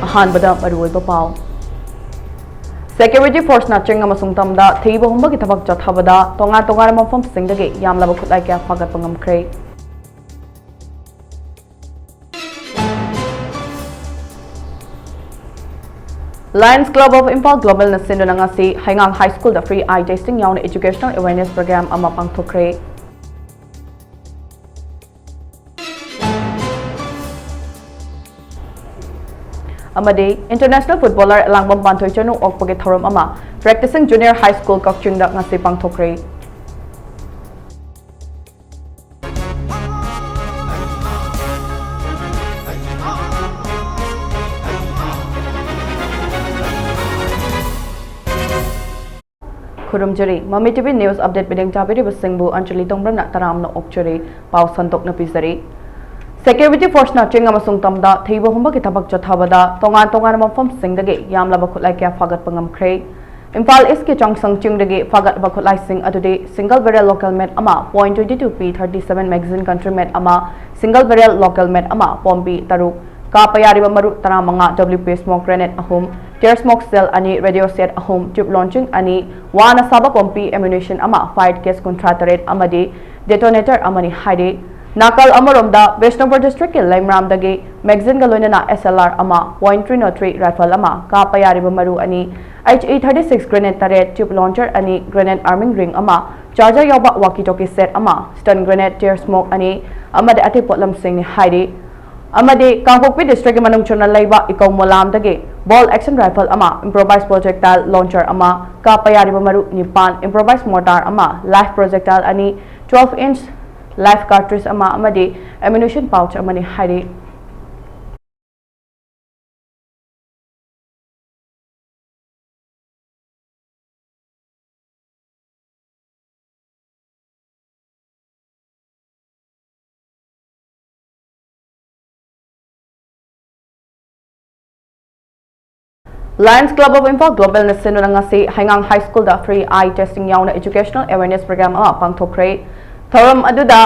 अहानबदा मरुओइबा pav Security Force na ching amasung tamda thiba humba ki thabak chathabada tonga tonga mafam singdage yamlaba khutlai kya fagat pangam khrei Lions Club of Impal Global na sinduna nga si Haingang High School da free eye testing yawn educational awareness program ama pangthokre Amade international footballer langbam panthoi chanu okpage thoram ama practicing junior high school kakching da nga si pangthokre Kurumjari Mami TV News Update bideng jabiri basingbu Anjali Tongbram na taram na okchari pau santok na pisari Security Force na ching amasung tamda thiba humba ki thabak chathabada tonga mafam singdage yamlaba khutlai kya fagat pangam khrei Impal East ki changsang chingdage fagat ba khutlai sing adude single barrel local met ama 0.22p 37 magazine country met ama single barrel local met ama pompi taruk Kapayariba maru taramanga WP smoke grenade ahum tear smoke cell ani radio set ahum tube launching ani wana saba pompi ammunition ama fired case contractorate amadi detonator amani haide nakal amaromda Beshnapur district ke Laimram dage magazine galoina na SLR ama 0.303 rifle ama kapayariba maru ani HE36 grenade turret tube launcher ani grenade arming ring ama charger yoba walkie talkie set ama stun grenade tear smoke ani amade ati potlam sing ni haide Amade Kangpokpi district manung chuna laiba ikaw molam dage ball action rifle ama improvised projectile launcher ama kapayariba maru nipan improvised mortar ama live projectile ani 12-inch live cartridge ama amade ammunition pouch amani haide Lions Club of Impal Global na sinduna nga si Haingang High School da free eye testing yawn educational awareness program ama pangthokre thoram aduda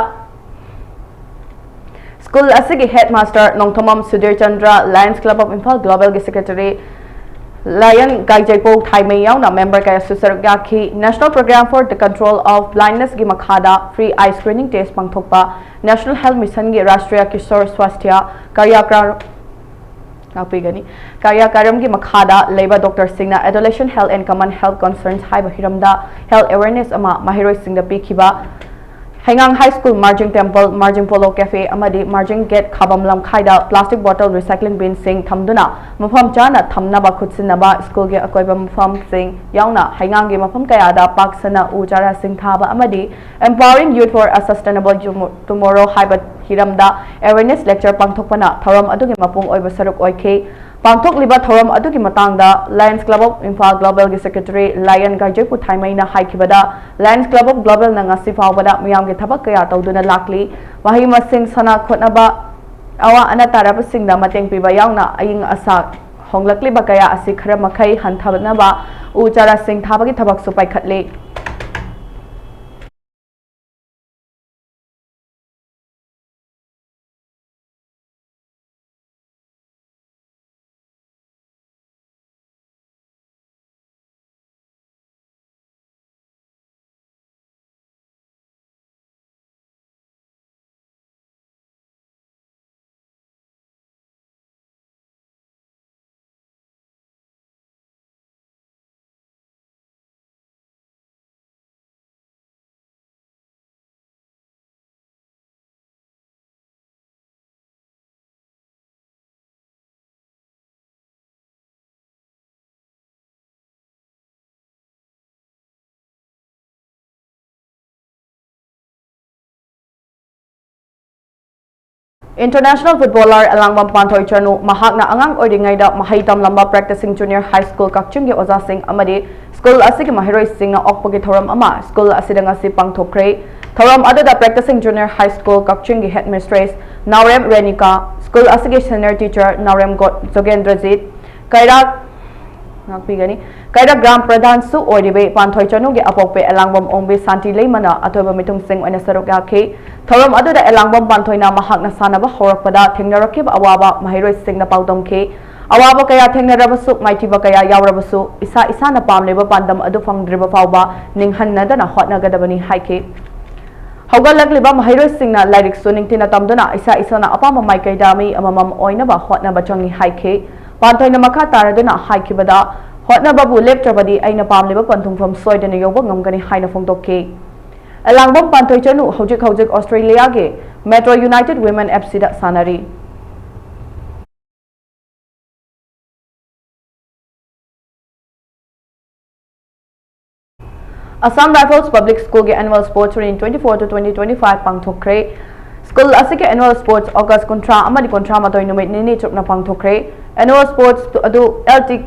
school asigi headmaster Nongthomam Sudhir Chandra Lions Club of Impal Global gi secretary Lion Gaijaipo Thaimei yawn member kaya susargaki National Program for the Control of Blindness gi makhada free eye screening test pangthokpa National Health Mission gi Rashtriya Kishor Swasthya Karyakram Karyakaram ki makhada labor doctor singna adolescent health and common health concerns haiba hiramda health awareness ama mahiroi singda pikhiba Haingang High School Margin Temple Margin Polo Cafe amadi Margin Gate khabam lam khaida plastic bottle recycling bin sing thamduna mafam chana thamnaba khutsinaba school ge akoiba mafam sing yauna Haingang ge mafam kayada paksana ujara sing thaba amadi empowering youth for a sustainable tomorrow haiba hiramda awareness lecture pangthokpana thoram adugi mapung oiba saruk oike pangthok liba thoram adugi matangda Lions Club of Impal Global gi secretary Lion Gaijaipu Thaimei na haikibada Lions Club of Global na ngasi fawbada miyam gi thabak kaya tawduna lakli wahi masing sana khotnaba awa ana taraba singda mateng piba yauna aying asa honglakli ba kaya asi khara makhai hanthabnaba uchara sing thabagi thabak supai khatle International footballer Alangbam Panthoi Chanu mahakna angang oidingai da mahaitam lamba practicing junior high school kakchung gi oza sing amadi school asigi mahiroi sing na okpagi thoram ama school asidanga si pangthokre thoram adada practicing junior high school kakchung gi headmistress Naurem Renika school asigi senior teacher Naurem Jogendrajit Kairak Nakpigani Kaida Gram Pradhan su oidibe Panthoi Chanu gi apokpe Alangbam ongbe santi leimana atoba mitum sing oina saruk yakhe thoram aduda Alangbam Panthoi na mahakna sanaba horakpada thingnarakiba awaba mahiroi sing na paudom ke अवाब कया थेंगनरबसु माइथिबा कया यावरबसु इसा इसाना पामलेबा पांदम अदु फंगद्रिबा फावबा निंहन्नदना होटनगदबनी हाइखे हौगलकलिबा महैरोइसिंगना लाइरिकसु निंगतिना तमदुना इसा इसाना अपाम माइकैदा मी अममम ओइनबा होटनबा चंगी हाइखे पांथोइना मखा तारदुना हाइखिबदा होटनबाबु लेप्त्रबदी अइना पामलेबा पंथुंगफम सोइदना योबा ngमगनी हाइना फोंगदोके Elangbam पांथोइचनु हौजिक हौजिक Australia के metro United women FC दा सानरी Assam Rifles Public School के annual sports in 24 to 2025 पांगथोखरे school के annual sports August कुंट्रा अमदी कुंट्रा मतोय नुमित निनी चुपना पांगथोखरे annual sports अदु LT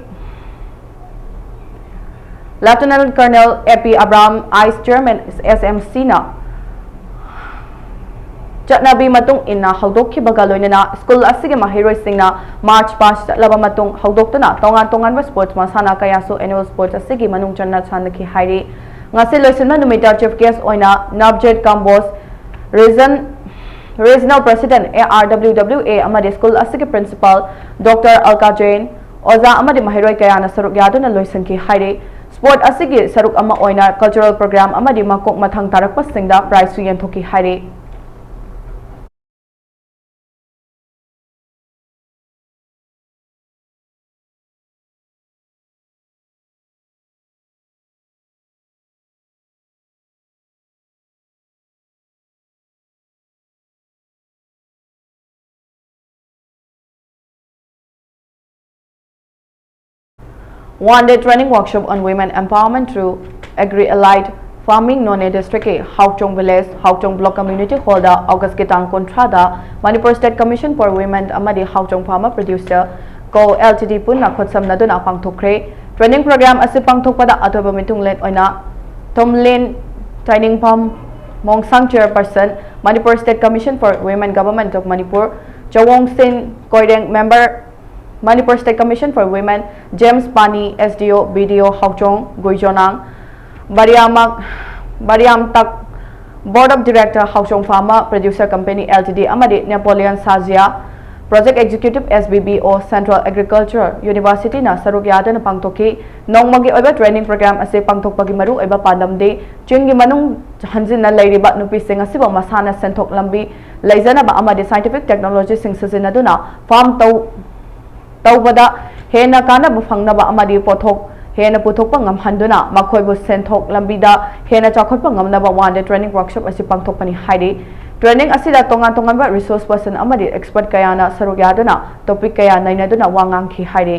Lieutenant Colonel AP Abraham Ice Chairman SMC ना चटनाबी मतुंग इन्ना हौदोखिबगा लोइनना स्कूल असिगे महिरोइसिंगना मार्च पास चटलबा मतुंग हौदोक्तुना तोंगान तोंगानबा स्पोर्ट्स मसाना कयासु एनुअल स्पोर्ट्स असिगे मनुंग चन्ना सानखि हाइरि ngasi loisinna numita chief guest oina Navjet Kambos regional president ARWWA amadi school asige principal Dr Alka Jain oza amadi mahiroi kayana saruk yaduna loisanki haire sport asige saruk ama oina cultural program amadi makok mathang tarakpa singda prize su yenthoki haire one-day training workshop on women empowerment through agri-allied farming None district के Hauchong village Hauchong block community hall दा August के तांग कोंट्रादा Manipur State Commission for Women अमदी Hauchong farmer producer को LTD पुन्ना खुदसम नदुना पांगथोखरे training program असे पांगथोकपदा अथोबा मिथुंगलेन ओइना Tomlin training pam Mongsang chairperson Manipur State Commission for Women Government of Manipur Chawong Sin Koireng member Manipur State Commission for Women, James Pani, SDO, BDO, Hauchong, Guijonang, Bariam Tak, Board of Director, Hauchong Pharma, Producer Company Ltd, Amadi, Napoleon Sazia, Project Executive SBBO, Central Agriculture University na Sarugyada na Pangtoki, Nong Magi Oiba Training Program ase Pangtok Pagimaru Oiba Padam de, Chingi Manung Hanzin na Layriba Nupi Sing Asiba Masana Sentok Lambi, Laizana ba Amadi Scientific Technology Sing Sazinaduna, Farm Tau तौबदा हेना कानब फंगनबा अमदी पोथोक हेना पुथोकपा ngमहंदुना मखोयबु सेंथोक लंबिदा हेना चाखोटपा ngमनबा one day training workshop असि पांगथोकपनि हाइदि training असिदा तोंगान तोंगानबा resource person अमदी expert कयाना सरुक यादुना topic कया नैनादुना वांगांखि हाइदि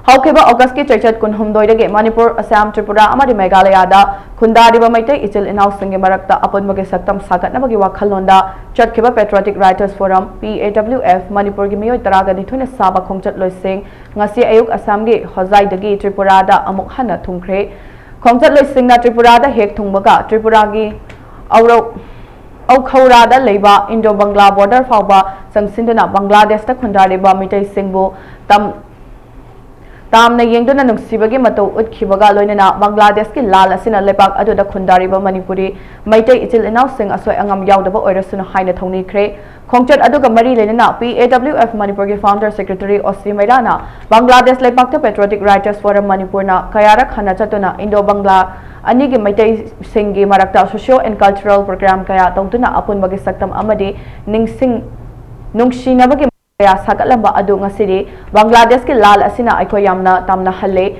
हौखेबा अगस्त की चैचत कुनहुमदोइदगे मणिपुर असम त्रिपुरा अमदी मेघालयदा खुंदारिबा मैतै इचिल इनाउ सिंगे मरक्ता अपुनबगे सक्तम सागतनबगे वाखलोंदा चटखेबा patriotic writers forum PAWF Manipur की मियोय तरागा निथुने साबा खोंगचत लोइसिंग ngasi ayuk असम गे होजाइदगी त्रिपुरादा अमुक हना थुंखरे खोंगचत लोइसिंगना त्रिपुरादा हेक थुंबगा त्रिपुरागी औरो औखौरादा लेबा इंडो बंगला बॉर्डर फावबा संगसिंदना बांग्लादेश खुंदारिबा मितै सिंगबो तामना येंगदुना नुंगसिबगे मतौ उतखिबगा लोइनना बांग्लादेश की लाल असिना लेपाक अदुदा खुंदारिबा मणिपुरी मैतै इचिल इनाउ सिंग असोय अंगम यावदबा ओइरसुना हाइना थौनिख्रे खोंगचत अदुगा मरी लेनना PAWF मणिपुर की फाउंडर सेक्रेटरी ओसी मैराना बांग्लादेश लेपाकता पेट्रियोटिक राइटर्स फोरम मणिपुरना कयारक हना चतुना इंडो बंगला अनि की Meitei सिंगी मरक्ता socio and cultural programme कया तौतुना अपुनबगे सक्तम अमदी निंगसिंग नुंगसिनबगे सागलंबा अदु ngasidi Bangladesh ki lal asina aiko yamna tamna halle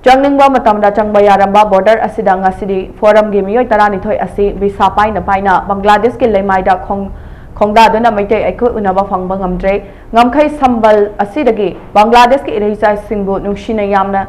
changningba matamda changba yaramba border asida ngasidi forum gi miyoi tarani thoi asi visa paina paina Bangladesh ki leimaida khongda duna maitei aiko unaba phangba ngamdre ngamkhai sambal asidagi Bangladesh ki irisa singbu nungshina yamna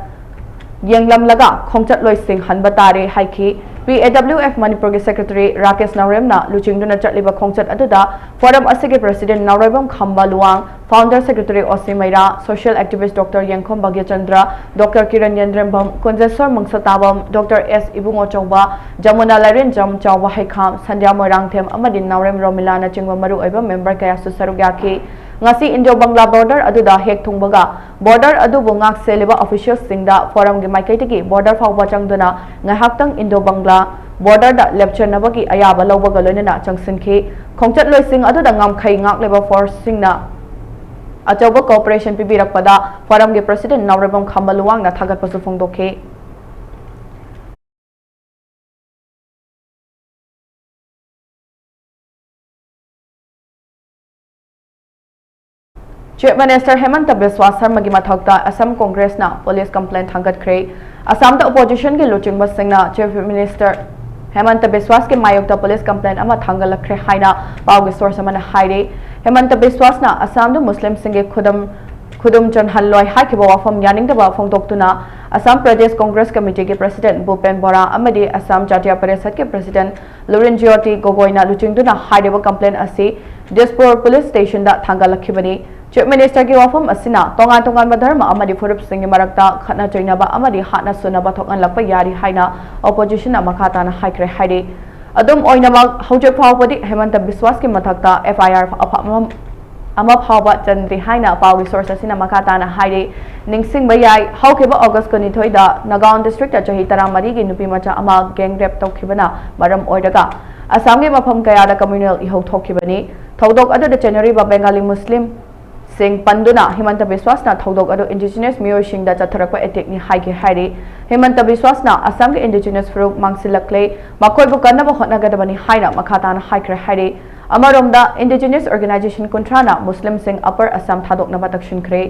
yenglam laga khongchat loi sing hanba tare haiki PAWF Manipur के secretary Rakesh नवरेमना लुचिंगदुना चटलिबा खोंगचत अदुदा forum असिगे president Naorembam Khambaluwang founder secretary ओसी मैरा social activist doctor Yengkhom Bhagyachandra doctor Kiran Yendrembam Kunjeshwar Mangsatabam doctor S Ibungo Chaoba Jamuna Lairenjam Chaoba हैखाम संध्या मोरांगथेम अमदि नवरेम रोमिलाना चिंगबा मरु ओइबा मेंबर कया सुसरुक याखी ngasi इंडो बंगला बॉर्डर अदुदा हेक थुंगबगा बॉर्डर अदुबु ngak सेलेबा ऑफिशियल सिंगदा फोरम गे माइकैतगी बॉर्डर फावबा चंगदुना ngahakhtang इंडो बंगला बॉर्डर दा लेप्चरनबगी अयाबा लौबगा लोइनना चंगसिनखि खोंगचत लोइसिंग अदुदा ngamkhai ngak लेबा फोर्स सिंगना अचौब कोऑपरेशन पीबीरकपदा फोरम के प्रेसिडेंट नवरेबम खंबलुवांगना थागतपसु फोंदोखे चीफ मिनिस्टर हेमंत बिस्वा शर्मा की मथक्ता असम कांग्रेस ना पुलिस कंप्लेंट थांगतख्रे असम दा ओपोजिशन के लुचिंग सिंगना चीफ मिनिस्टर हेमंत बिस्वास के मायोक्ता पुलिस कंप्लेंट अमा थांगलखरे हाइना पाउगी सोर्स अमना हाइरे हेमंत बिस्वास ना असम दा मुस्लिम सिंगे खुदुम चनहल्लोय हाकिबा वाफम यानिंगदबा फोंदोक्तुना असम प्रदेश कांग्रेस कमेटी के प्रेसिडेंट भूपेन बोरा अमदी असम जातीय परिषद के प्रेसिडेंट लुरिन ज्योति गोगोइना लुचिंगदुना हाइदेबा कंप्लेंट असी दिसपुर पुलिस स्टेशन दा थांगलखिबनी चीफ मिनिस्टर की वाफम असिना तोंगान तोंगान धर्म अमदी फुरुप सिंह मरक्ता खतना चैनबा अमदी हाना सुनबा थोकनलक्पा यारी हाइना ऑपोजिशन मखाताना हाइक्रे हाइदे अदुम ओइनमक हौजे फावबदी हेमंत बिस्वास की मथक्ता एफआईआर अमा फावबा चंद्री हाइना पावगी सोर्स असिना मखाताना हाइदे निंगसिंगबा याई हौखेबा अगस्त 22 दा नगाउन डिस्ट्रिक्ट चही 13 की नुपी मचा अमा गैंग रेप तौखिबना मरम ओइदगा असम के मफम कयादा कम्युनल इहौ थोखिबनी थौदोक अदुदा चेनरी बेंगाली मुस्लिम सिंह पंदुना हेमंत बिस्वासना थौदोक अदु इंडिजिनस मियोइसिंगदा चथरकपा एटेकनी हाइके हाइरे हेमंत बिस्वासना असम के इंडिजिनस फ्रुक मांगसिलक्ले मखोइबु कन्नबा होटनागदबनी हाइना मखाताना हाइक्रे हाइरे अमरोमदा इंडिजिनस ऑर्गेनाइजेशन कुंट्राना मुस्लिम सिंह अपर असम थादोकनबा तक्षिनख्रे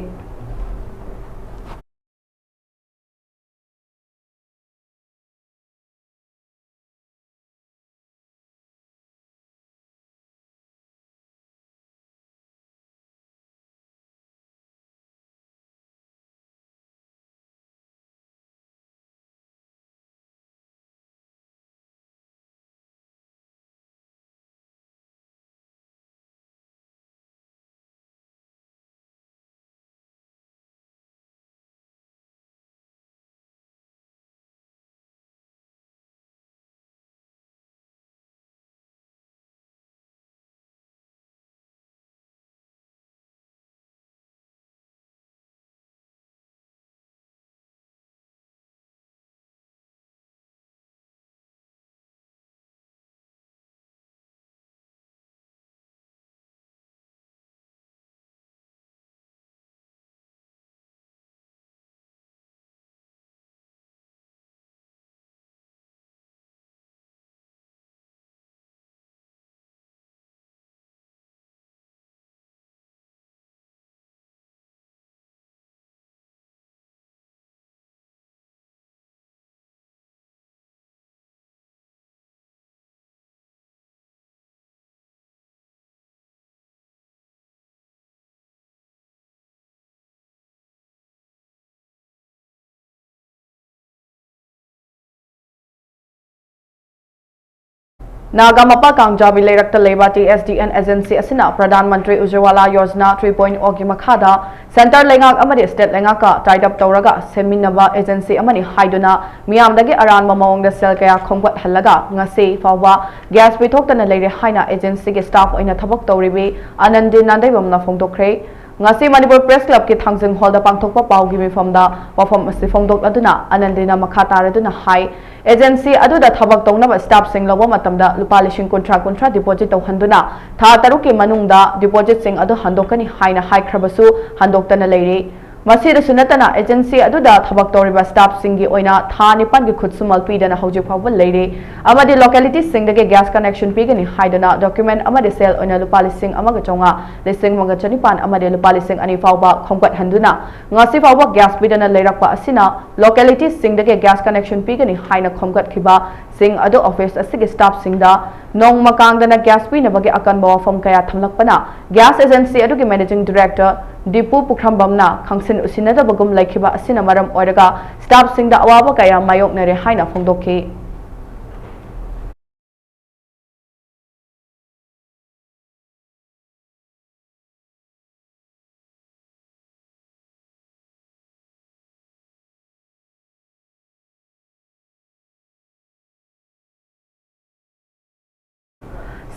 नागा मपा कांगजाबी लेरक्ता लेबा टीएसडीएन एजेंसी असिना प्रधानमंत्री उज्ज्वला योजना 3.0 की मखादा सेंटर लेंगाक अमदि स्टेट लेंगाका टाइड अप तौरगा सेमिनबा एजेंसी अमनि हाइदुना मियामदगी अरानबा मवंगदा सेल कया खोंगबत हल्लगा ngasi फावबा गैस पिथोक्तना लेरे हाइना एजेंसी के स्टाफ ओइना थबक तौरिबी आनंदी नांदैबमना फोंदोखरे ngasi Manipur Press Club की थांगजिंग हॉल दा पांगथोकपा पाउगी मिफमदा वफम असि फोंदोक अदुना आनंदीना मखा तारदुना हाई एजेंसी अदुदा थबक तौनबा स्टाफ सिंग लबो मतमदा लुपा लिसिंग कुंट्रा डिपोजिट तौहंदुना था तरुक की मनुंगदा डिपोजिट सिंग अदु हंदोकनी हाइना हाइख्रबसु हंदोक्तना लेरे मसीदसु नतना एजेंसी अदुदा थबक तौरिबा स्टाफ सिंगी ओइना था निपान की खुदसुमल पीदना हौजिक फावबा लेरे अमदि लोकेलिटी सिंगदगे गैस कनेक्शन पीगनी हाइदना डॉक्यूमेंट अमदि सेल ओइना लुपा लिसिंग अमगा चोंगा लिसिंग मंगा चनिपान अमदि लुपा लिसिंग अनि फावबा खोंगपत हंदुना ngasi फावबा गैस पीदना लेरकपा असिना लोकेलिटी सिंगदगे गैस कनेक्शन पीगनी हाइना खोंगत खिबा सिंग अदु ऑफिस असिगे स्टाफ सिंगदा नोंग मकांगदना गैस पीनबगे अकनबा वफम कया थमलकपना गैस एजेंसी अदुगे मैनेजिंग डायरेक्टर दीपू पुखरमबमना खंगसिन उसिनदबगुम लैखिबा असिना मरम ओइरगा स्टाफ सिंगदा अवाबा कया मायोकनरे हाइना फोंदोखि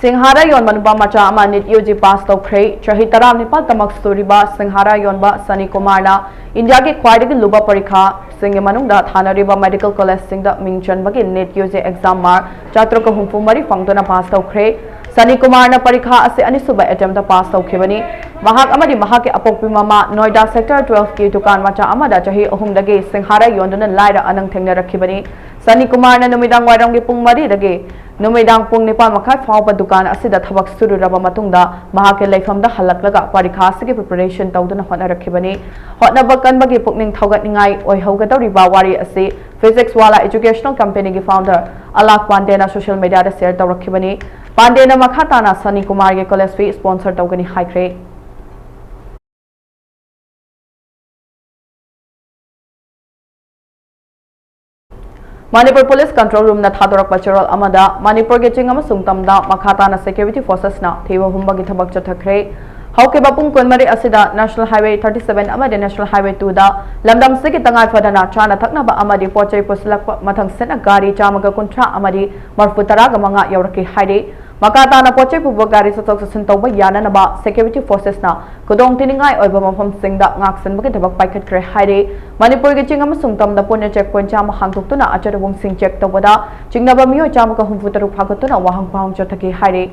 सिंहारा योनबा नुपा मचा अमा नीट यूजी पास तौख्रे चही 19 तमक स्टोरीबा सिंहारा योनबा सनी कुमारना इंडिया के ख्वाइदगी लुबा परीक्षा सिंगे मनुंगदा थानरिबा मेडिकल कॉलेज सिंगदा मिंग चनबगी नीट यूजी एग्जाम मार्क 4 हुंफु मरी फंगदना पास तौख्रे Sani Kumar na parikha ase anisuba attempt pass tawkhibani mahak amadi mahak apokpi mama Noida sector 12 ki dukan macha amada chahi ahum dage singhara yonduna laira anang thengna rakhibani Sani Kumar na numidang wairang gi pung mari dage numidang pung nipal makai fawba dukan asida thabak suru raba matungda mahak leifamda halaklaga parikha ase ki preparation tawduna hotna rakhibani hotna bakan bagi pukning thogat ningai oi haugadori ba wari ase physics wala educational company ki founder Alak Pandey na social media da share tawrakhibani Pandey na makhata na Sani Kumar ke college fee sponsor tawgani haikre Manipur Police Control Room na thadorak patrol amada Manipur ke chingam sungtamda makhata na security forces na theba humba gi thabak chathakre hauke bapung konmari asida National Highway 37 amade National Highway 2 da lamdam se ki tangai fadana chana thakna ba amadi pochai puslak mathang sena gari chamaga kuntra amadi marfutara ga manga yauraki haide makata na pochai puba gari satok sasin tawba yana na ba security forces na kudong tiningai oiba mafam singda ngaksan bagi thabak paikhat kre haide Manipur ge chingam sungtam da punya checkpoint chama hangtuktuna achara wong sing check tawada chingna ba miyo chamaga humfutaru phagotuna wahang phang chathaki haide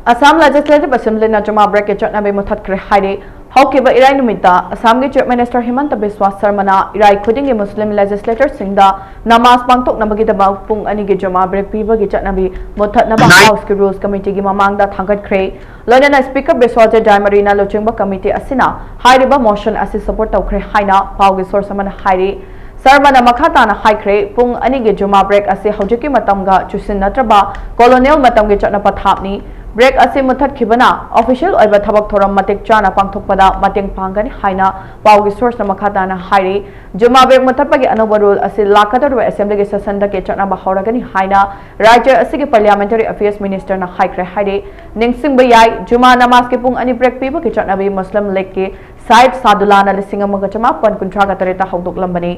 Assam Legislative Assembly na Juma break ke chotna be muthat kre haide hauke ba irai numita Assam ge Chief Minister Himanta Biswa Sarma na irai khuding ge Muslim legislators singda namas pangtok na bagi da pung ani ge Juma break pi ba ge chotna be muthat na ba House ke Rules Committee ge mamang da thangat kre loina na Speaker Biswa je Diamari na loching ba committee asina haide ba motion asi support taw kre haina pau ge source man haide Sarma na makhata na haikre pung ani ge Juma break ase hojiki matam ga chusin natraba colonial matam ge chotna pathapni break ase muthat khibana official oiba thabak thoram matik chana pangthokpada mateng pangani haina pawgi source na makhata na hairi Juma break muthat pagi anoba rule ase lakadar assembly ge session da ke chana ba hauragani haina rajya ase ge parliamentary affairs minister na haikre hairi ningsing bayai Juma namaz ke pung ani break piba ke chana bi muslim league ke side sadulana lisingam ga chama pan kuntra ga tareta haudok lambani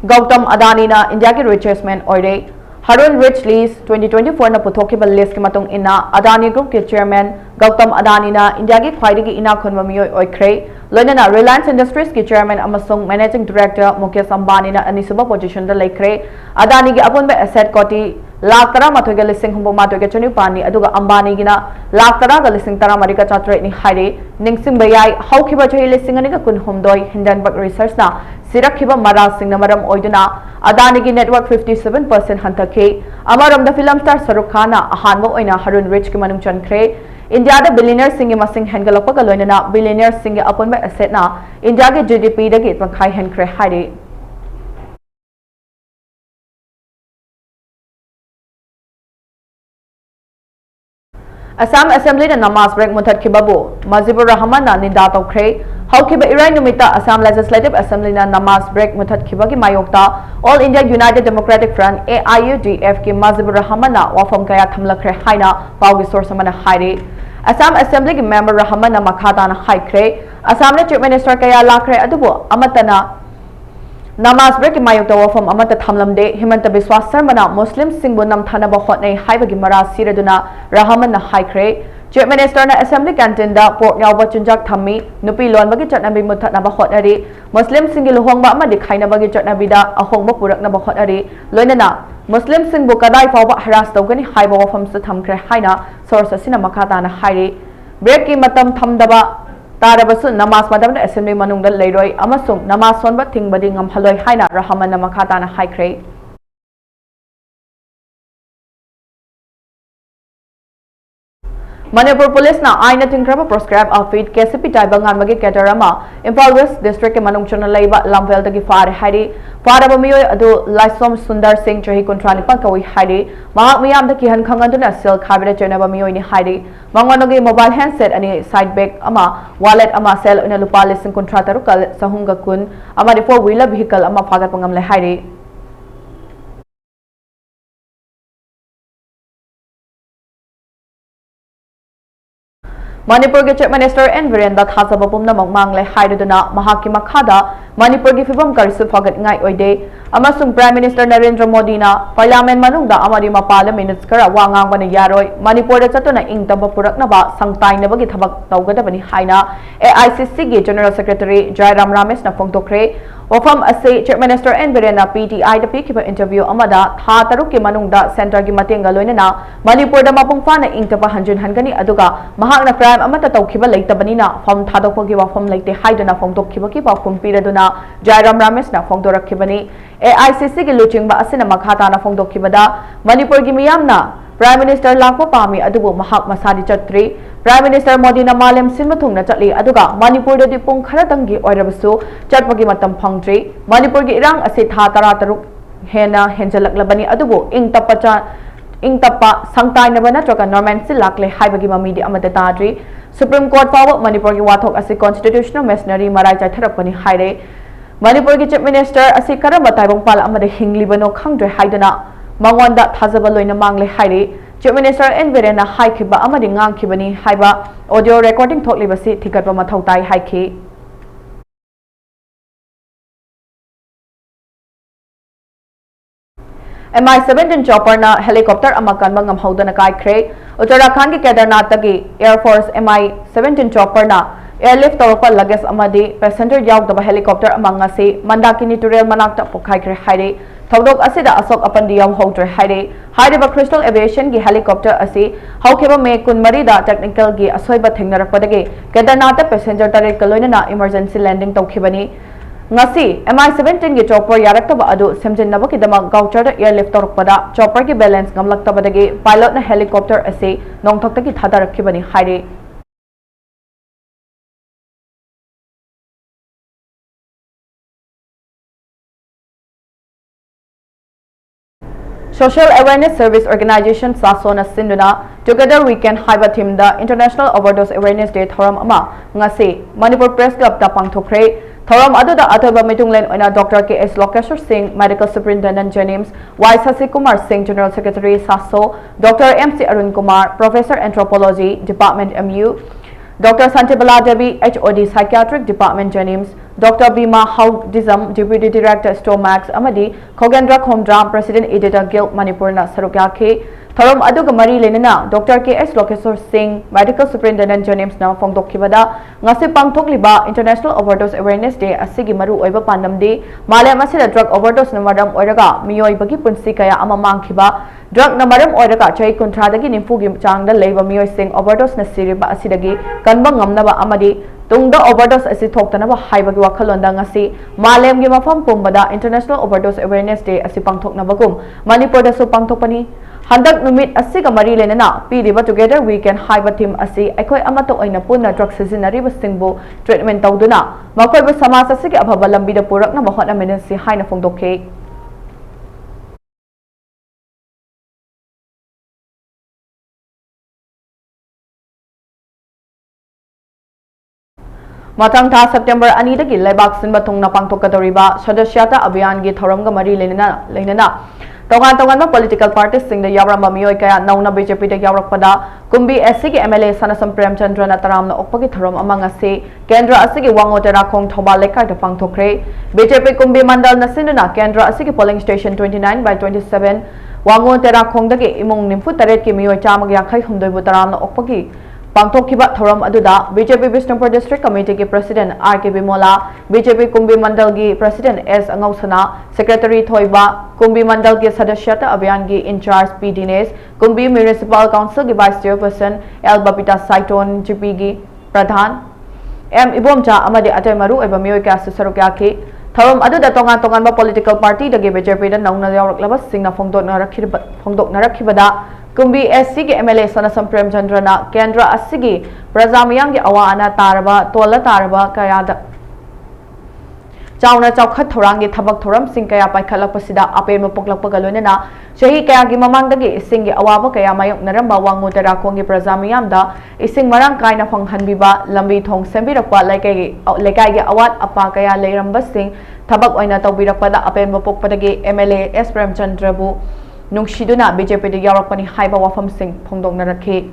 Gautam Adani na India ki richest man oire Harun Rich List 2024 na puthokhiba list ki matung ina Adani Group ke chairman Gautam Adani na India ki khwaidagi ina khonba miyoi oikhre loinana Reliance Industries ki chairman amasung managing director Mukesh Ambani na anisuba position da laikre Adani ki apunba asset koti lakh tara mathoi ga lising humbo matoi ga chani pani aduga Ambani gina lakh tara ga lising tara mari ka chatre ni haire ningsing bayai haukhiba chai lising ani ga kun humdoi Hindenburg research na sirakhiba mara singna maram oiduna Adani ki network 57% hantakhe amaram da film star Shahrukh Khan na ahanbo oina Harun Rich ki manung chankre India da billionaire singi masing hengalakpa ga loinana billionaire singi apunba asset na India ke GDP da ge tangkhai henkre haire Assam Assembly na namaz break muthat khibabu Mazibur Rahman na ninda tawkhre haukiba irai numita Assam Legislative Assembly na namaz break muthat khibagi mayokta All India United Democratic Front AIUDF ki Mazibur Rahman na wafam kaya thamlakre haina pawgi source mana haire Assam Assembly ki member Rahman na makhata na haikre Assam na Chief Minister kaya lakre adubu amatana Namaz break mayokta wafam amata thamlamde Himanta Biswa Sarma na Muslim singbu namthanaba hotnai haibagi mara siraduna Rahman na haikre Chief Minister na Assembly canteen da pork yawba chunjak thammi nupi lon bagi chatnabi muthat na ba hotnari Muslim singi luhongba amadi khaina bagi chatnabi da ahongba purak na ba hotnari loinana Muslim singbu kadai fawba harass tawgani haiba wafam su thamkre haina source asina makhata na hairi break ki matam thamdaba Tarabasu namaz madam da assembly manungda leiroi amasung namaz sonba tingbadi ngamhaloi haina Rahman na makhata na haikre Manipur Police na aina tingraba proscribe outfit KCP taiba ngamagi ketarama Imphal West District ke manung chona leiba lamvel dagi far hari faraba miyoi adu Laisom Sundar Singh chahi kontrani pa kawi hari mahak miyam da kihan khanganduna sil khabira chenaba miyoi ni hari mangwanogi mobile handset ani side bag ama wallet ama sel una lupa lising kontrataru kal sahunga kun ama four wheeler vehicle ama fagat pangam le hari Manipur के Chief Minister N Virendra Thasaba Pumnamak Mangle Haiduna Mahaki Makhada Manipur की फिवम करिसु फगत ngai oide amasung Prime Minister Narendra Modi na Parliament manungda amari mapala minutes kara wangang bani yaroi Manipur da chatuna ingtaba puraknaba sangtai na bagi thabak tawgadabani haina AICC gi General Secretary Jairam Ramesh na phongtokre wafam ase Chief Minister N Virendra PTI da pikiba interview amada tha taruk ki manungda center gi matenga loinana Manipur da mapungfa na ingtaba hanjun hangani aduga mahakna crime amata tawkhiba leitabani fam thadokpagi wafam leite haiduna phongtokhiba ki pakum piraduna Jairam Ramesh na phongdorakhibani AICC gi luchingba asina makhata na phongdokhibada Manipur gi miyamna Prime Minister lakpa pami adubu mahak masadi chatri Prime Minister Modi na malem sinmathung na chatli aduga Manipur da dipung kharatangi oirabasu chatpagi matam phangtri Manipur gi irang ase tha tarataruk hena henjalaklabani adubu ingtappa sangtai na bana troka norman silakle haibagi mamidi amate tadri Supreme Court fawa Manipur gi wathok ase constitutional machinery marai chai tharapani haire Manipur ki Chief Minister asi karamba taibong pal amade hinglibano khangdre haidana mangonda thazaba loina mangle haire Chief Minister N Virendra haikhiba amade ngangkhibani haiba audio recording thoklibasi thikatba mathau tai haikhi MI-17 chopper na helicopter amakan mangam haudana kaikre Uttarakhand ki Kedarnath ki Air Force MI-17 chopper na airlift tawpa luggage amadi passenger yauk daba helicopter amanga se mandakini turel manakta pokhaikre haire thodok asida asok apandi yaw hautre haire ba Crystal Aviation gi helicopter asi haukheba me kunmari da technical gi asoiba thengnarakpadage Kedarnath passenger tare kaloina na emergency landing tawkhibani ngasi MI-17 gi chopper yaraktaba adu semjinnaba ki dama gauchar airlift torokpada chopper gi balance ngamlaktabadage pilot na helicopter asi nongthokta gi thadarakhibani haire Social Awareness Service Organization Sasona Sinduna Together We Can Haiba Team the International Overdose Awareness Day Thoram Ama ngasi Manipur Press Club ta pangthokre Thoram aduda athoba mitunglen oina Dr. K.S. Lokeshwar Singh Medical Superintendent Jenims Y. Sasi Kumar Singh General Secretary Saso Dr. M.C. Arun Kumar Professor Anthropology Department MU Dr. Santibala Devi HOD Psychiatric Department Jenims Dr. Bima Haudism Deputy Director Stomax Amadi Khogendra Khomdram President Editor Guild Manipur na Sarukyake Thoram aduga mari lenana Dr. K.S. Lokeshwar Singh Medical Superintendent Jenims na phongdokhibada ngasi pangthokliba International Overdose Awareness Day asigi maru oiba pandamdi malem asida drug overdose na maram oiraga miyoibagi punsi kaya ama mangkhiba drug na maram oiraga chai kunthradagi nimfugi changda leiba miyoy sing overdose na siriba asidagi kanba ngamnaba amadi tungda overdose asi thoktanaba haibagi wakhalonda ngasi malemgi mafam pumbada International Overdose Awareness Day asi pangthoknabagum Manipur da su pangthokpani handak numit asiga mari lenana piriba Together We Can Haiba Team asi aikoi amato oina punna drug sizinariba singbu treatment tawduna makoiba samaj asigi abhaba lambida purakna mahotna menensi haina phongdokhe Matang tha September ani dagi lebak sinba thungna pangthokadoriba sadasyata abhiyan gi thoramga mari lenana tongan na political parties sing da yavramba miyoi kaya nauna BJP da yawrakpada kumbi SC gi MLA Sanasam Premchandra na taramna okpagi thoram amanga se Kendra asigi wangotera khong thoba lekai da pangthokre BJP kumbi mandal na sinduna Kendra asigi polling station 29/27 wangotera khong dagi imong nimfu taret ki miyoi chamag yakhai humdoi bu taramna okpagi Pangthokhiba thoram aduda BJP Bishnupur District Committee ki President R.K. Bimola, BJP Kumbi Mandal ki President S. Angausana, Secretary Thoiba, Kumbi Mandal ki Sadasyata Abhiyan ki In Charge P. Dines, Kumbi Municipal Council ki Vice Chairperson L. Babita Saiton GP ki Pradhan, M. Ibomcha amadi atay maru eba miyoy ka susarukya thoram aduda tongan ba political party dagi BJP da nauna yawraklaba singna phongdok na rakhibada Kumbi SC ki MLA Sanasam Premchandra na Kendra asigi Prajamayang ki awaana taraba tola taraba kayada chauna chaukhat thorang gi thabak thoram sing kaya paikhalakpasida apen mopoklakpaga loinana chahi kaya gi mamangdagi ising gi awaba kaya mayok naramba wangu terakong gi Prajamayam da ising marang kaina phanghanbiba lambi thong sembirakpa lekai gi awat apa kaya leiramba sing thabak oina tawbirakpada apen mopokpadagi MLA S Premchandra bu Nungshiduna BJP da yawrakpani haiba wafam sing phongdok narakhe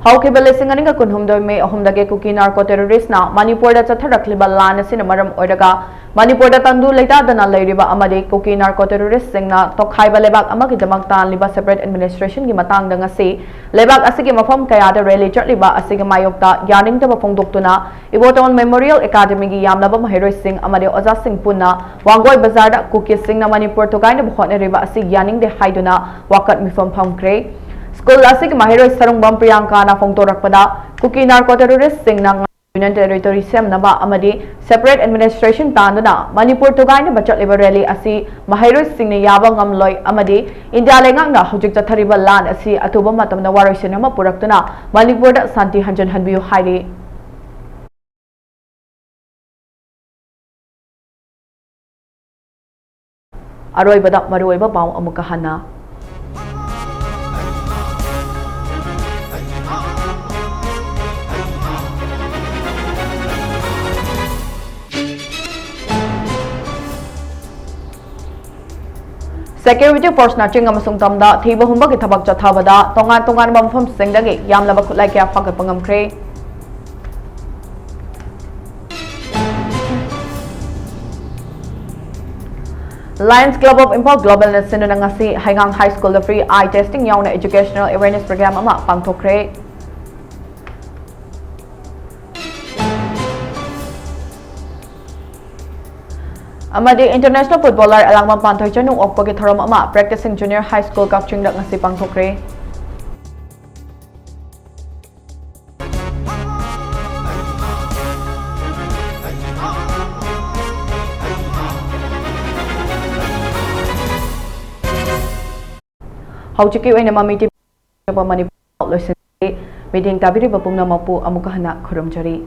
ꯍꯧꯈꯤꯕ ꯂꯤꯁꯤꯡ ꯑꯅꯤꯒ ꯀꯨꯟꯍꯨꯝꯗꯣꯏ ꯃꯦ ꯑꯍꯨꯝꯗꯒꯤ cookie narco ꯇꯦꯔꯣꯔꯤꯁꯅ ꯃꯅꯤꯄꯨꯔꯗ ꯆꯠꯊꯔꯛꯂꯤꯕ ꯂꯥꯟ ꯑꯁꯤꯅ ꯃꯔꯝ ꯑꯣꯏꯔꯒ ꯃꯅꯤꯄꯨꯔꯗ ꯇꯪꯗꯨ ꯂꯩꯇꯥꯗꯅ ꯂꯩꯔꯤꯕ ꯑꯃꯗꯤ ꯀꯨꯀꯤ ꯅꯥꯔꯀꯣ ꯇꯦꯔꯣꯔꯤꯁꯁꯤꯡꯅ ꯇꯣꯈꯥꯏꯕ ꯂꯩꯕꯥꯛ ꯑꯃꯒꯤꯗꯃꯛ ꯇꯥꯟꯂꯤꯕ ꯁꯦꯄꯔꯦꯠ ꯑꯦꯗꯃꯤꯅꯤꯁꯇ꯭ꯔꯦꯁꯟꯒꯤ ꯃꯇꯥꯡꯗ ꯉꯁꯤ ꯂꯩꯕꯥꯛ ꯑꯁꯤꯒꯤ ꯃꯐꯝ ꯀꯌꯥꯗ ꯔꯦꯂꯤ ꯆꯠꯂꯤꯕ ꯑꯁꯤꯒꯤ ꯃꯥꯌꯣꯛꯇ ꯌꯥꯅꯤꯡꯗꯕ ꯐꯣꯡꯗꯣꯛꯇꯨꯅ ꯏꯕꯣꯇꯣꯟ ꯃꯦꯃꯣꯔꯤꯌꯦꯜ ꯑꯦꯀꯥꯗꯦꯃꯤꯒꯤ ꯌꯥꯝꯂꯕ ꯃꯍꯩꯔꯣꯏꯁꯤꯡ ꯑꯃꯗꯤ ꯑꯣꯖꯥꯁꯤꯡ ꯄꯨꯟꯅ ꯋꯥꯡꯒꯣꯏ ꯕꯖꯥꯔꯗ ꯀꯨꯀꯤꯁꯤꯡꯅ ꯃꯅꯤꯄꯨꯔ ꯊꯨꯒꯥꯏꯅꯕ ꯍꯣꯠꯅꯔꯤꯕ ꯑꯁꯤ ꯌꯥꯅꯤꯡꯗꯦ ꯍꯥꯏꯗꯨꯅ ꯋꯥꯀꯠ ꯃꯤꯐꯝ ꯐꯝꯈ꯭ꯔꯦ स्कूल असिग माहिरोय सरंगबम प्रियंकाना फोंदोरकपदा कुकी नार्को टेररिस्टसिंगना यूनियन टेरिटोरी सेमनबा अमदी सेपरेट एडमिनिस्ट्रेशन तांदुना मणिपुर तुगाइना बचटलिबा रैली असि माहिरोयसिंगने याबा ngamloi अमदी इंडिया लेंगांगना हुजिक चथरिबा लान असि अतुबा मतमना वारोयसिन अमा पुरक्तुना मणिपुरदा शांति हंजन हनबियु हाइरे अरोइबदा मरुइबा पाउ अमुका हना Security Force na ching amasung tamda thiba humba ki thabak chathabada tongan tongan mafam singdagi yamlaba khutlai kya phagat pangamkhre Lions Club of Impal Global National ngasi Haigang High School the free eye testing yauna educational awareness program ama pangthokre Amadi international footballer alangma panthoi chanu okpagi thorom ama practicing junior high school kaching dak ngasi pangthokre Hauchiki oina MAMI Manipuri loisai meeting tabiri bapumna mapu amuka hana khurumjari